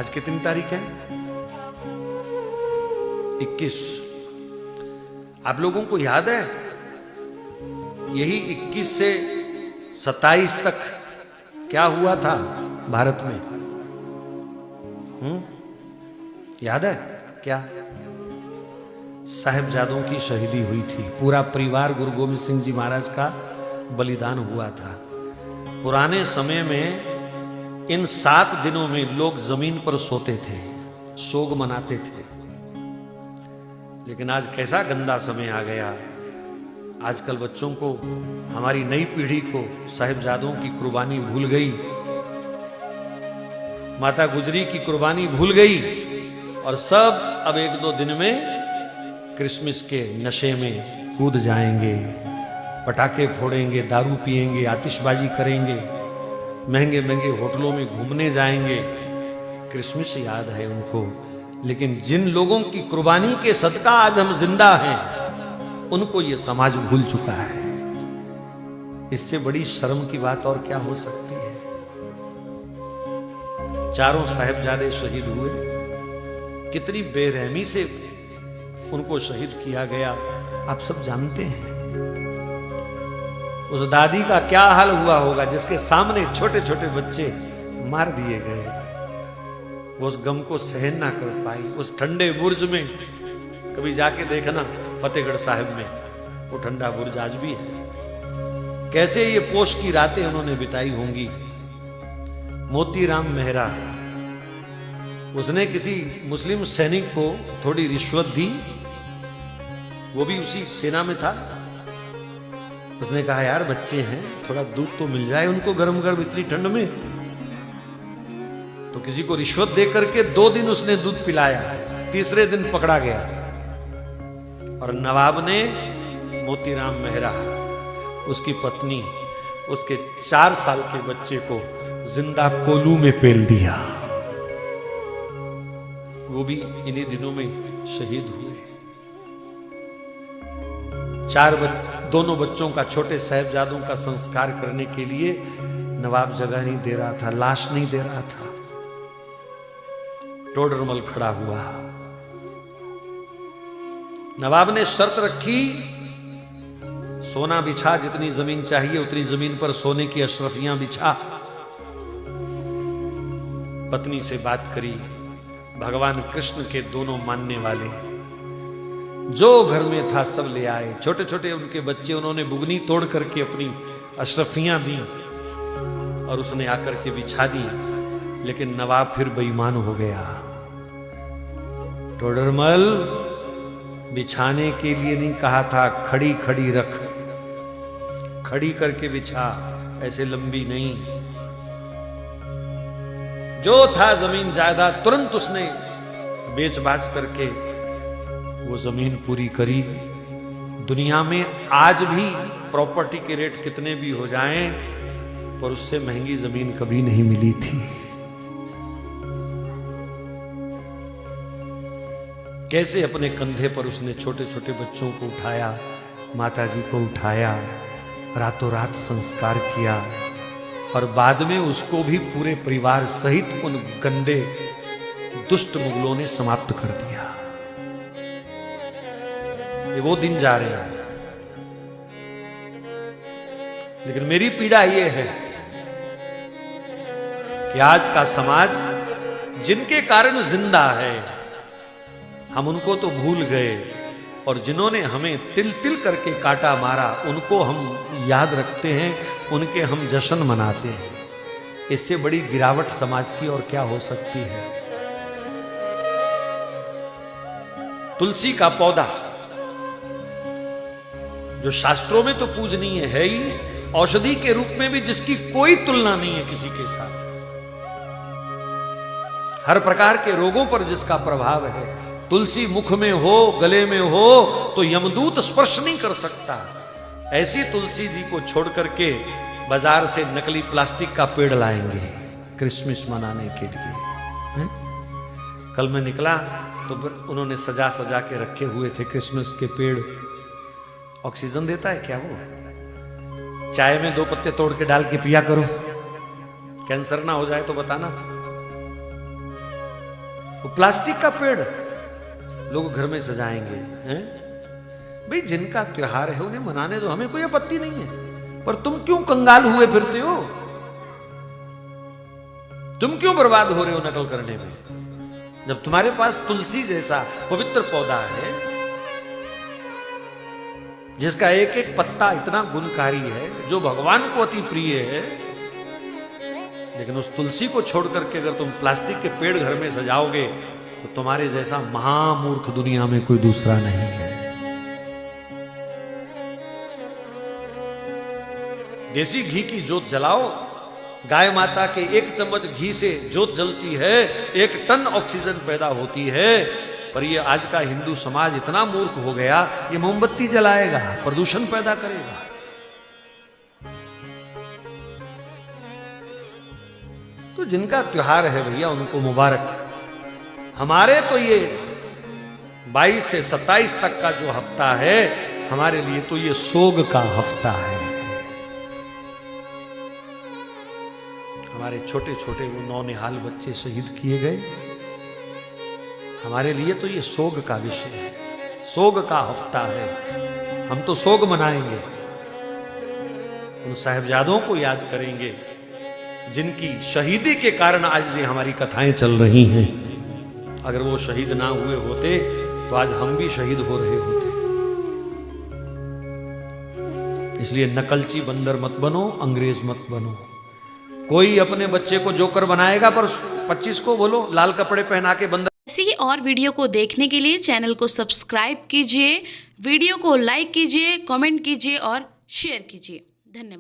आज कितनी तारीख है? 21। आप लोगों को याद है यही 21 से 27 तक क्या हुआ था भारत में? याद है क्या? साहिबजादों की शहीदी हुई थी। पूरा परिवार गुरु गोविंद सिंह जी महाराज का बलिदान हुआ था। पुराने समय में इन 7 दिनों में लोग जमीन पर सोते थे, शोक मनाते थे। लेकिन आज कैसा गंदा समय आ गया। आजकल बच्चों को, हमारी नई पीढ़ी को साहिबजादों की कुर्बानी भूल गई, माता गुजरी की कुर्बानी भूल गई और सब अब 1-2 दिन में क्रिसमस के नशे में कूद जाएंगे, पटाखे फोड़ेंगे, दारू पिएंगे, आतिशबाजी करेंगे, महंगे महंगे होटलों में घूमने जाएंगे। क्रिसमस याद है उनको। लेकिन जिन लोगों की कुर्बानी के सदका आज हम जिंदा हैं, उनको ये समाज भूल चुका है। इससे बड़ी शर्म की बात और क्या हो सकती है? चारों साहिबजादे शहीद हुए, कितनी बेरहमी से उनको शहीद किया गया आप सब जानते हैं। उस दादी का क्या हाल हुआ होगा जिसके सामने छोटे छोटे बच्चे मार दिए गए। वो उस गम को सहन ना कर पाई। उस ठंडे बुर्ज में कभी जाके देखना, फतेहगढ़ साहिब में वो ठंडा बुर्ज आज भी है। कैसे ये पोष की रातें उन्होंने बिताई होंगी। मोतीराम मेहरा, उसने किसी मुस्लिम सैनिक को थोड़ी रिश्वत दी, वो भी उसी सेना में था। उसने कहा यार बच्चे हैं, थोड़ा दूध तो मिल जाए उनको गरम गरम इतनी ठंड में। तो किसी को रिश्वत दे करके 2 दिन उसने दूध पिलाया, तीसरे दिन पकड़ा गया और नवाब ने मोतीराम मेहरा, उसकी पत्नी, उसके 4 साल के बच्चे को जिंदा कोलू में पेल दिया। वो भी इन्हीं दिनों में शहीद हुए। दोनों बच्चों का, छोटे साहिबजादों का संस्कार करने के लिए नवाब जगह नहीं दे रहा था, लाश नहीं दे रहा था। टोडरमल खड़ा हुआ। नवाब ने शर्त रखी, सोना बिछा, जितनी जमीन चाहिए उतनी जमीन पर सोने की अशरफियां बिछा। पत्नी से बात करी। भगवान कृष्ण के दोनों मानने वाले जो घर में था सब ले आए। छोटे छोटे उनके बच्चे, उन्होंने बुगनी तोड़ करके अपनी अशरफियां दी और उसने आकर के बिछा दी। लेकिन नवाब फिर बेईमान हो गया। टोडरमल, बिछाने के लिए नहीं कहा था, खड़ी खड़ी रख, खड़ी करके बिछा, ऐसे लंबी नहीं। जो था जमीन जायदाद तुरंत उसने बेच बाच करके वो जमीन पूरी करी। दुनिया में आज भी प्रॉपर्टी के रेट कितने भी हो जाएं, पर उससे महंगी जमीन कभी नहीं मिली थी। कैसे अपने कंधे पर उसने छोटे छोटे बच्चों को उठाया, माताजी को उठाया, रातों रात संस्कार किया और बाद में उसको भी पूरे परिवार सहित उन गंदे दुष्ट मुगलों ने समाप्त कर दिया। ये वो दिन जा रहे हैं। लेकिन मेरी पीड़ा ये है कि आज का समाज जिनके कारण जिंदा है, हम उनको तो भूल गए और जिन्होंने हमें तिल तिल करके काटा मारा उनको हम याद रखते हैं, उनके हम जश्न मनाते हैं। इससे बड़ी गिरावट समाज की और क्या हो सकती है। तुलसी का पौधा जो शास्त्रों में तो पूजनीय है ही, औषधि के रूप में भी जिसकी कोई तुलना नहीं है किसी के साथ, हर प्रकार के रोगों पर जिसका प्रभाव है। तुलसी मुख में हो, गले में हो तो यमदूत स्पर्श नहीं कर सकता। ऐसी तुलसी जी को छोड़ करके बाजार से नकली प्लास्टिक का पेड़ लाएंगे क्रिसमस मनाने के लिए। है? कल मैं निकला तो उन्होंने सजा सजा के रखे हुए थे क्रिसमस के पेड़। ऑक्सीजन देता है क्या वो? चाय में 2 पत्ते तोड़ के डाल के पिया करो, कैंसर ना हो जाए तो बताना। वो प्लास्टिक का पेड़ लोग घर में सजाएंगे हैं। भाई जिनका त्योहार है उन्हें मनाने दो, हमें कोई आपत्ति नहीं है, पर तुम क्यों कंगाल हुए फिरते हो? तुम क्यों बर्बाद हो रहे हो नकल करने में? जब तुम्हारे पास तुलसी जैसा पवित्र पौधा है जिसका एक एक पत्ता इतना गुणकारी है, जो भगवान को अति प्रिय है, लेकिन उस तुलसी को छोड़ करके अगर तुम प्लास्टिक के पेड़ घर में सजाओगे तो तुम्हारे जैसा महामूर्ख दुनिया में कोई दूसरा नहीं है। देसी घी की जोत जलाओ, गाय माता के 1 चम्मच घी से जोत जलती है, 1 टन ऑक्सीजन पैदा होती है। पर ये आज का हिंदू समाज इतना मूर्ख हो गया, ये मोमबत्ती जलाएगा, प्रदूषण पैदा करेगा। तो जिनका त्योहार है भैया उनको मुबारक। हमारे तो ये 22 से 27 तक का जो हफ्ता है, हमारे लिए तो ये सोग का हफ्ता है। हमारे छोटे छोटे वो नौनिहाल बच्चे शहीद किए गए, हमारे लिए तो ये सोग का विषय है, सोग का हफ्ता है। हम तो सोग मनाएंगे, उन साहिबजादों को याद करेंगे जिनकी शहीदी के कारण आज ये हमारी कथाएं चल रही हैं। अगर वो शहीद ना हुए होते तो आज हम भी शहीद हो रहे होते। इसलिए नकलची बंदर मत बनो, अंग्रेज मत बनो। कोई अपने बच्चे को जोकर बनाएगा पर 25 को बोलो लाल कपड़े पहना के बंदर। ऐसी ही और वीडियो को देखने के लिए चैनल को सब्सक्राइब कीजिए, वीडियो को लाइक कीजिए, कमेंट कीजिए और शेयर कीजिए। धन्यवाद।